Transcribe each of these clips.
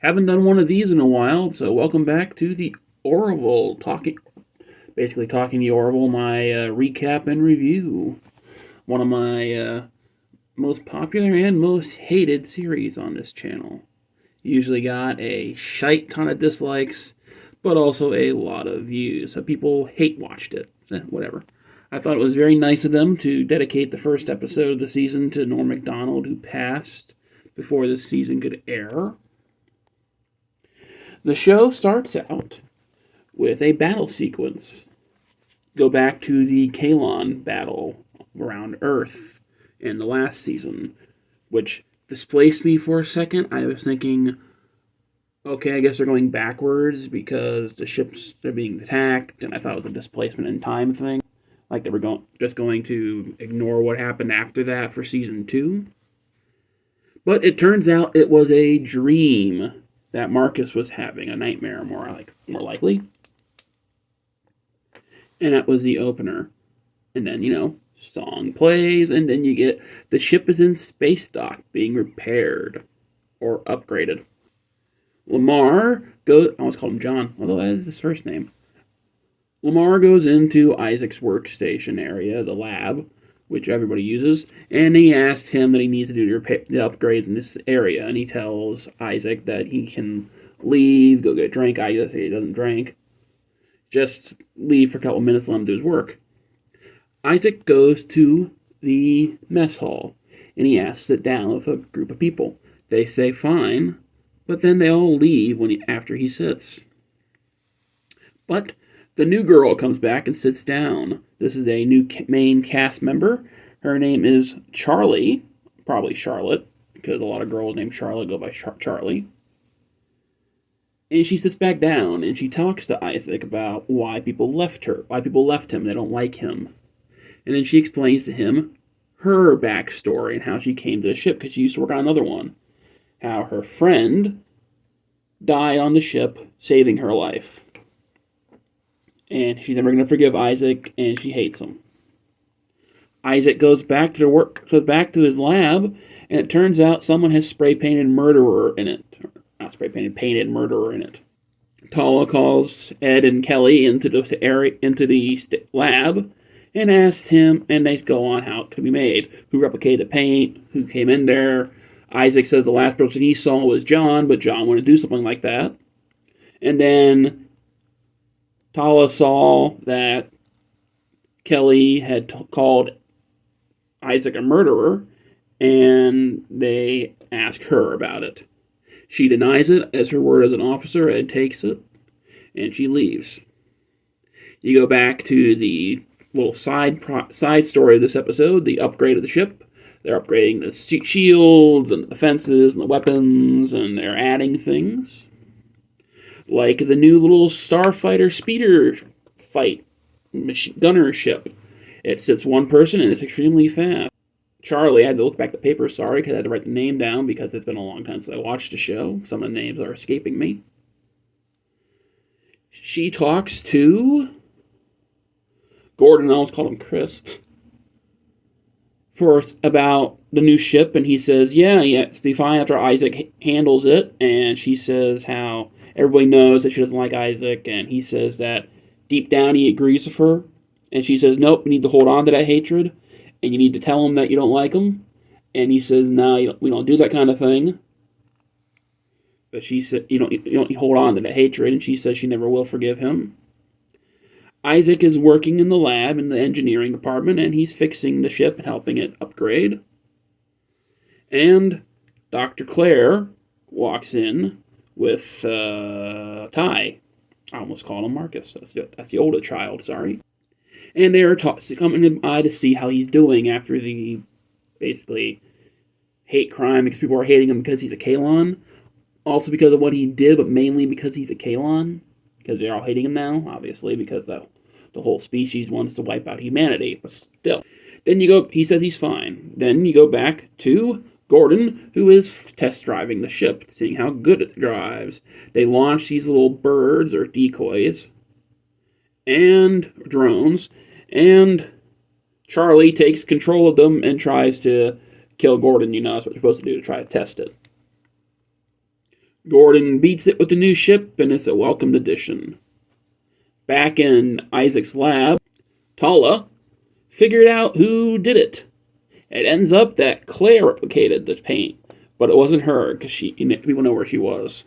Haven't done one of these in a while, so welcome back to the Orville, basically talking the Orville, my recap and review. One of my most popular and most hated series on this channel. Usually got a shite ton of dislikes, but also a lot of views, so people hate watched it. Whatever. I thought it was very nice of them to dedicate the first episode of the season to Norm Macdonald, who passed before this season could air. The show starts out with a battle sequence. Go back to the Kalon battle around Earth in the last season, which displaced me for a second. I was thinking, okay, I guess they're going backwards because the ships are being attacked, and I thought it was a displacement in time thing. Like they were just going to ignore what happened after that for season 2. But it turns out it was a dream that Marcus was having, a nightmare, more likely. And that was the opener. And then, song plays, and then you get the ship is in space dock being repaired or upgraded. Lamar goes, I almost called him John, although that is his first name. Lamar goes into Issac's workstation area, the lab, which everybody uses, and he asked him that he needs to do the upgrades in this area, and he tells Issac that he can leave, go get a drink. Issac says he doesn't drink. Just leave for a couple minutes, let him do his work. Issac goes to the mess hall, and he asks to sit down with a group of people. They say fine, but then they all leave after he sits. But the new girl comes back and sits down. This is a new main cast member. Her name is Charlie, probably Charlotte, because a lot of girls named Charlotte go by Charlie. And she sits back down, and she talks to Issac about why people left him, they don't like him. And then she explains to him her backstory and how she came to the ship, because she used to work on another one. How her friend died on the ship, saving her life. And she's never going to forgive Issac, and she hates him. Issac goes back to his lab, and it turns out someone has painted murderer in it. Painted murderer in it. Tala calls Ed and Kelly into the lab, and asks him, and they go on how it could be made. Who replicated the paint, who came in there. Issac says the last person he saw was John, but John wouldn't do something like that. And then Tala saw that Kelly had called Issac a murderer, and they ask her about it. She denies it as her word as an officer. Ed takes it, and she leaves. You go back to the little side story of this episode, the upgrade of the ship. They're upgrading the shields and the defenses and the weapons, and they're adding things. Like the new little starfighter speeder fight gunner ship. It sits one person and it's extremely fast. Charlie, I had to look back the paper, sorry, because I had to write the name down because it's been a long time since I watched the show. Some of the names are escaping me. She talks to Gordon, I always called him Chris, about the new ship, and he says, yeah, it's be fine after Issac handles it, and she says how everybody knows that she doesn't like Issac, and he says that deep down he agrees with her, and she says, nope, you need to hold on to that hatred, and you need to tell him that you don't like him, and he says, no, we don't do that kind of thing, but she said, you don't hold on to that hatred, and she says she never will forgive him. Issac is working in the lab in the engineering department, and he's fixing the ship and helping it upgrade. And Dr. Claire walks in with Ty. I almost called him Marcus. That's the older child, sorry. And they're coming by to see how he's doing after the, basically, hate crime, because people are hating him because he's a Kalon. Also because of what he did, but mainly because he's a Kalon. Because they're all hating him now, obviously, because the whole species wants to wipe out humanity, but still. Then he says he's fine. Then you go back to Gordon, who is test driving the ship, seeing how good it drives. They launch these little birds, or decoys, and drones, and Charlie takes control of them and tries to kill Gordon. That's what you're supposed to do to try to test it. Gordon beats it with the new ship, and it's a welcomed addition. Back in Isaac's lab, Tala figured out who did it. It ends up that Claire replicated the paint, but it wasn't her, because people know where she was.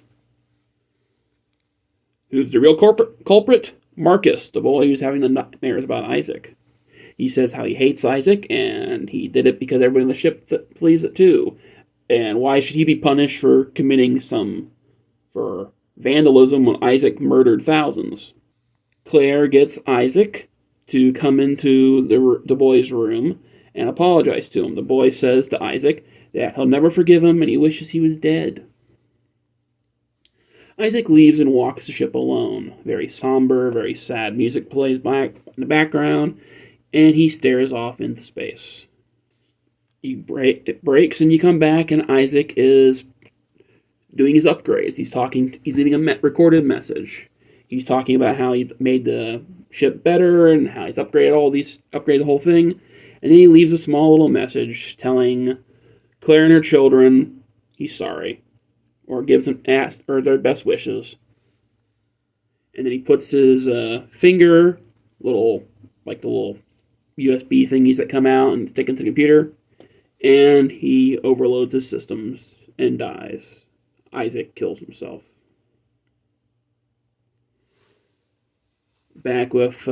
Who's the real culprit? Marcus, the boy who's having the nightmares about Isaac. He says how he hates Isaac, and he did it because everybody in the ship believes it too. And why should he be punished for committing for vandalism when Isaac murdered thousands? Claire gets Isaac to come into the boy's room and apologize to him. The boy says to Isaac that he'll never forgive him and he wishes he was dead. Isaac leaves and walks the ship alone. Very somber, very sad music plays back in the background, and he stares off into space. It breaks, and you come back, and Isaac is doing his upgrades. He's leaving a recorded message. He's talking about how he made the ship better and how he's upgraded the whole thing. And then he leaves a small little message telling Claire and her children he's sorry, or gives them their best wishes. And then he puts his finger, the little USB thingies that come out and stick into the computer, and he overloads his systems and dies. Isaac kills himself. Back with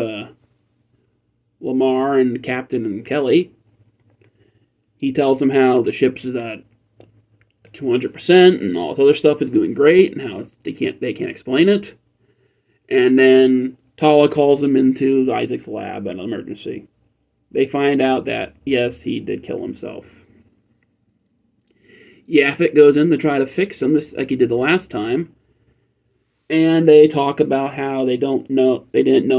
Lamar and the captain and Kelly, he tells them how the ship's at 200% and all this other stuff is doing great and how they can't explain it. And then Tala calls him into Isaac's lab in an emergency. They find out that, yes, he did kill himself. Yaphet goes in to try to fix him, like he did the last time. And they talk about how they didn't know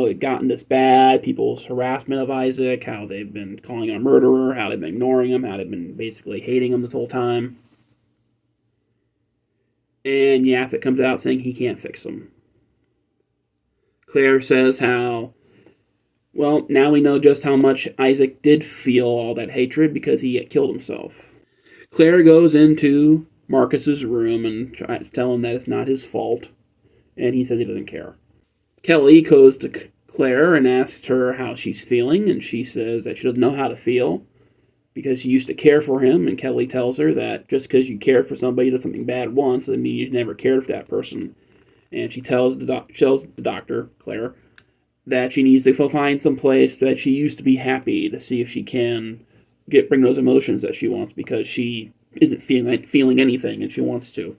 it gotten this bad, people's harassment of Isaac, how they've been calling him a murderer, how they've been ignoring him, how they've been basically hating him this whole time. And Yaphet comes out saying he can't fix him. Claire says how, well, now we know just how much Isaac did feel all that hatred because he had killed himself. Claire goes into Marcus's room and tries to tell him that it's not his fault, and he says he doesn't care. Kelly goes to Claire and asks her how she's feeling, and she says that she doesn't know how to feel because she used to care for him, and Kelly tells her that just because you cared for somebody does something bad once doesn't mean you never cared for that person. And she tells the doctor, Claire, that she needs to find some place that she used to be happy to see if she can bring those emotions that she wants because she isn't feeling anything and she wants to.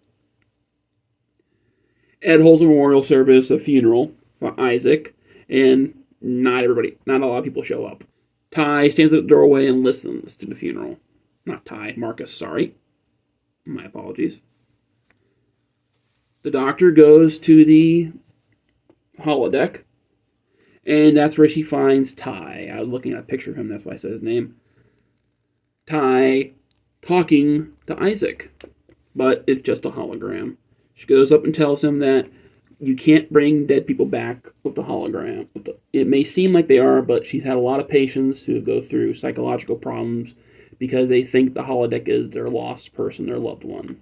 Ed holds a memorial service, a funeral for Isaac, and not a lot of people show up. Ty stands at the doorway and listens to the funeral. Not Ty, Marcus, sorry. My apologies. The doctor goes to the holodeck, and that's where she finds Ty. I was looking at a picture of him, that's why I said his name. Ty talking to Isaac, but it's just a hologram. She goes up and tells him that you can't bring dead people back with the hologram. It may seem like they are, but she's had a lot of patients who go through psychological problems because they think the holodeck is their lost person, their loved one.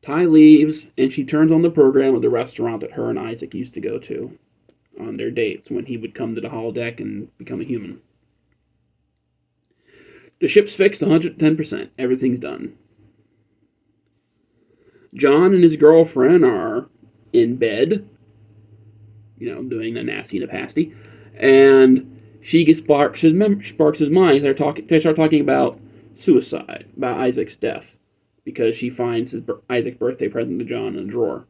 Ty leaves, and she turns on the program of the restaurant that her and Isaac used to go to on their dates when he would come to the holodeck and become a human. The ship's fixed 110%. Everything's done. John and his girlfriend are in bed, doing a nasty and a pasty, and she sparks his mind. They start talking about suicide, about Isaac's death, because she finds Isaac's birthday present to John in a drawer.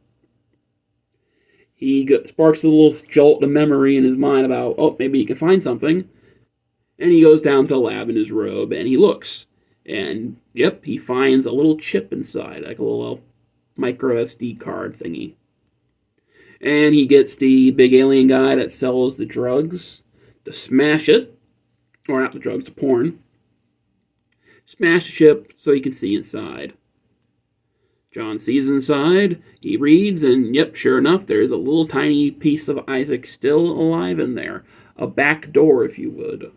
He sparks a little jolt of memory in his mind about, maybe he can find something, and he goes down to the lab in his robe, and he looks, and yep, he finds a little chip inside, like a little micro SD card thingy. And he gets the big alien guy that sells the drugs to smash it, or not the drugs, the porn. Smash the chip so he can see inside. John sees inside, he reads, and yep, sure enough, there's a little tiny piece of Isaac still alive in there. A back door, if you would.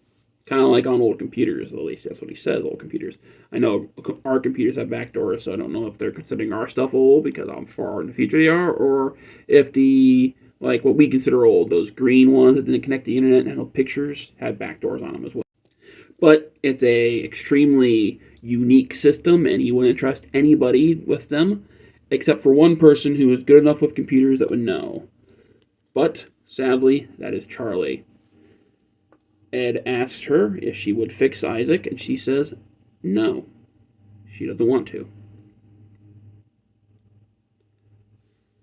Kind of like on old computers, at least that's what he said, old computers. I know our computers have backdoors, so I don't know if they're considering our stuff old because how far in the future they are, or if the, like, what we consider old, those green ones that didn't connect to the internet and had no pictures, had backdoors on them as well. But it's a extremely unique system, and he wouldn't trust anybody with them, except for one person who is good enough with computers that would know. But, sadly, that is Charlie. Ed asks her if she would fix Isaac, and she says no. She doesn't want to.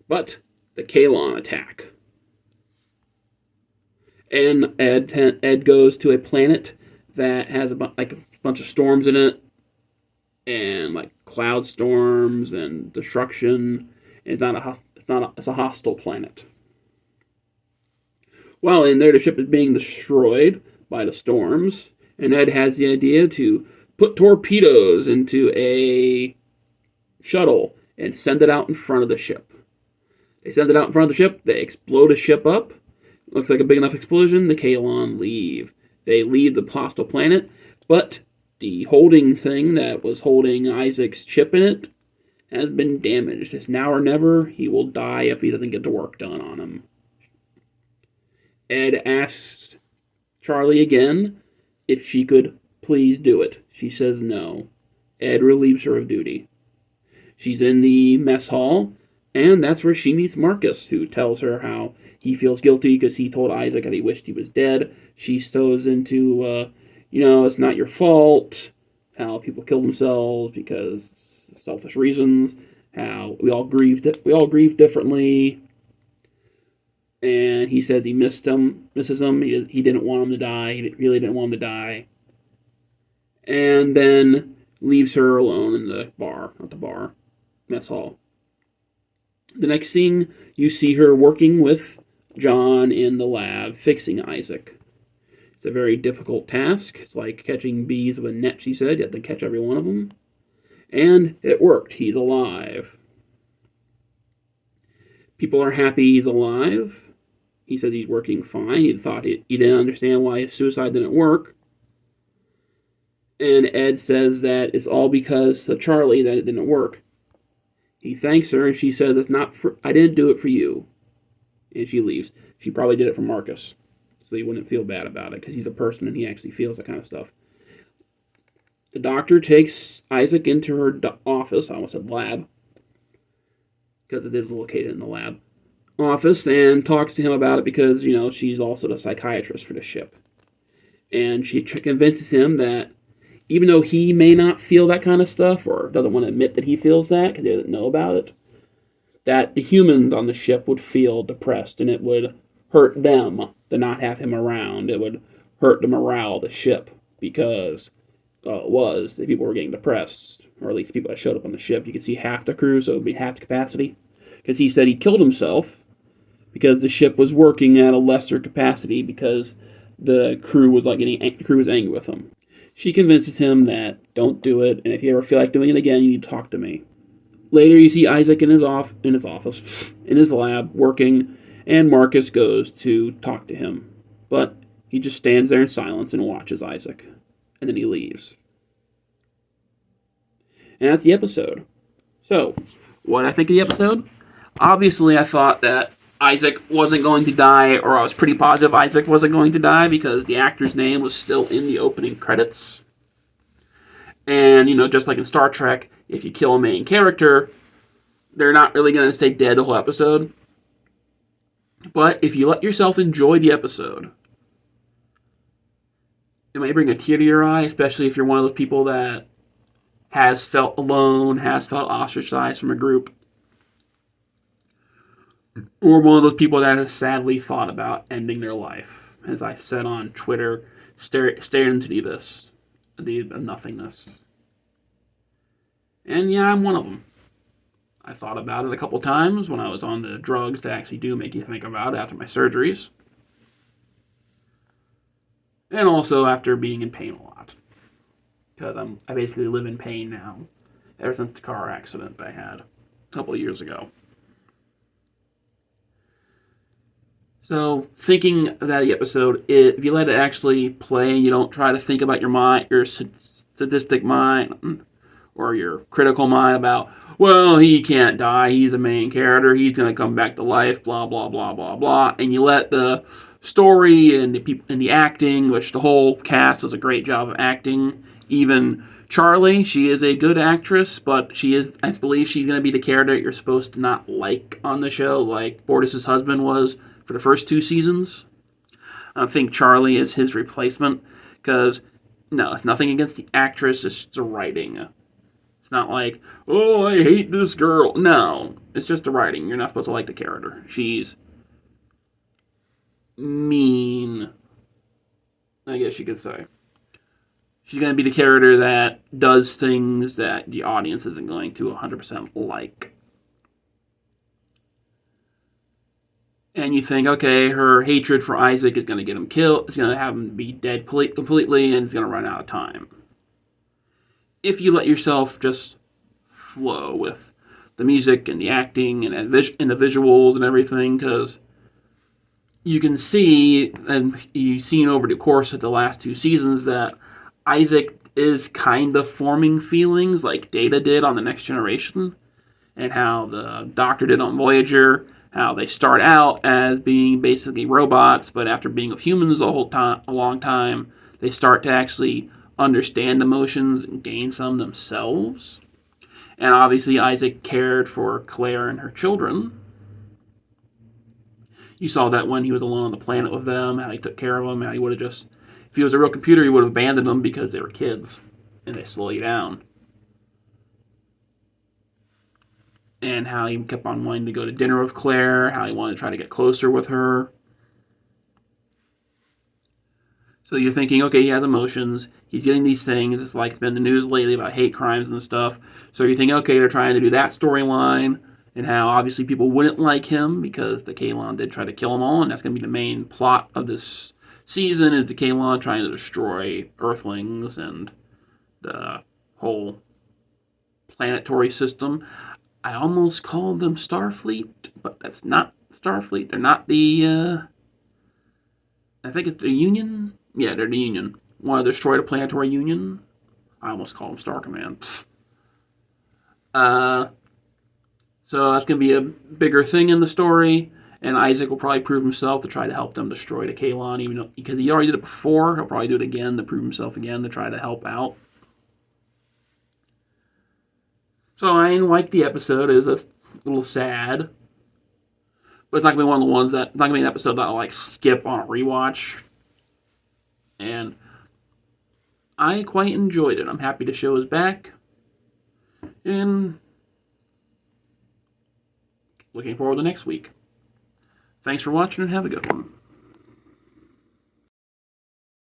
But the Kalon attack. And Ed goes to a planet that has a bunch of storms in it, and like cloud storms and destruction. It's a hostile planet. Well, in there, the ship is being destroyed by the storms, and Ed has the idea to put torpedoes into a shuttle and send it out in front of the ship. They send it out in front of the ship, they explode the ship up. Looks like a big enough explosion, the Kalon leave. They leave the hostile planet, but the holding thing that was holding Isaac's chip in it has been damaged. It's now or never. He will die if he doesn't get the work done on him. Ed asks Charlie again if she could please do it. She says no. Ed relieves her of duty. She's in the mess hall, and that's where she meets Marcus, who tells her how he feels guilty because he told Isaac that he wished he was dead. She stows into, it's not your fault, how people kill themselves because selfish reasons, how we all grieve differently. And he says he misses him. He didn't want him to die. He really didn't want him to die. And then leaves her alone in the mess hall. The next scene, you see her working with John in the lab, fixing Isaac. It's a very difficult task. It's like catching bees with a net, she said. You have to catch every one of them. And it worked. He's alive. People are happy he's alive. He says he's working fine. He didn't understand why his suicide didn't work. And Ed says that it's all because of Charlie that it didn't work. He thanks her, and she says, I didn't do it for you. And she leaves. She probably did it for Marcus, so he wouldn't feel bad about it, because he's a person and he actually feels that kind of stuff. The doctor takes Isaac into her office, I almost said lab, because it is located in the lab office, and talks to him about it because, she's also the psychiatrist for the ship. And she convinces him that even though he may not feel that kind of stuff, or doesn't want to admit that he feels that because he doesn't know about it, that the humans on the ship would feel depressed, and it would hurt them to not have him around. It would hurt the morale of the ship because the people were getting depressed, or at least the people that showed up on the ship. You could see half the crew, so it would be half the capacity. Because he said he killed himself because the ship was working at a lesser capacity because the crew was angry with him. She convinces him that don't do it, and if you ever feel like doing it again, you need to talk to me. Later, you see Isaac in his office, in his lab, working, and Marcus goes to talk to him. But he just stands there in silence and watches Isaac. And then he leaves. And that's the episode. So, what I think of the episode? Obviously, I thought that Isaac wasn't going to die, or I was pretty positive Isaac wasn't going to die because the actor's name was still in the opening credits. And, just like in Star Trek, if you kill a main character, they're not really going to stay dead the whole episode. But if you let yourself enjoy the episode, it may bring a tear to your eye, especially if you're one of those people that has felt alone, has felt ostracized from a group, or one of those people that has sadly thought about ending their life. As I've said on Twitter, staring into the abyss, the nothingness. And yeah, I'm one of them. I thought about it a couple times when I was on the drugs that actually do make you think about it after my surgeries. And also after being in pain a lot. Because I basically live in pain now, ever since the car accident that I had a couple of years ago. So, thinking about the episode, if you let it actually play, you don't try to think about your sadistic mind, or your critical mind about, well, he can't die, he's a main character, he's going to come back to life, blah, blah, blah, blah, blah, and you let the story and the people and the acting, which the whole cast does a great job of acting, even Charlie, she is a good actress, but I believe she's going to be the character that you're supposed to not like on the show, like Bortus's husband was for the first 2 seasons. I think Charlie is his replacement, because, no, it's nothing against the actress, it's just the writing. It's not like, oh, I hate this girl. No, it's just the writing. You're not supposed to like the character. She's mean, I guess you could say. She's going to be the character that does things that the audience isn't going to 100% like. And you think, okay, her hatred for Issac is going to get him killed. It's going to have him be dead completely, and it's going to run out of time. If you let yourself just flow with the music and the acting and the visuals and everything, because you can see, and you've seen over the course of the last 2 seasons, that Issac is kind of forming feelings like Data did on The Next Generation, and how the Doctor did on Voyager, how they start out as being basically robots, but after being with humans a long time, they start to actually understand emotions and gain some themselves. And obviously Issac cared for Claire and her children. You saw that when he was alone on the planet with them, how he took care of them, how he would have just, if he was a real computer, he would have abandoned them because they were kids, and they slow you down. And how he kept on wanting to go to dinner with Claire, how he wanted to try to get closer with her. So you're thinking, okay, he has emotions, he's getting these things, it's like it's been in the news lately about hate crimes and stuff. So you're thinking, okay, they're trying to do that storyline, and how obviously people wouldn't like him because the Kaylon did try to kill them all, and that's going to be the main plot of this season, is the Kaylon trying to destroy Earthlings and the whole planetary system. I almost called them Starfleet, but that's not Starfleet. They're not the, I think it's the Union? Yeah, they're the Union. Want to destroy the planetary Union? I almost called them Star Command. So that's going to be a bigger thing in the story, and Issac will probably prove himself to try to help them destroy the Kaylon, even though, because he already did it before, he'll probably do it again to prove himself again, to try to help out. So I like the episode. It's a little sad, but it's not gonna be one of the ones that, not gonna be an episode that I'll like skip on a rewatch. And I quite enjoyed it. I'm happy the show is back, and looking forward to next week. Thanks for watching, and have a good one.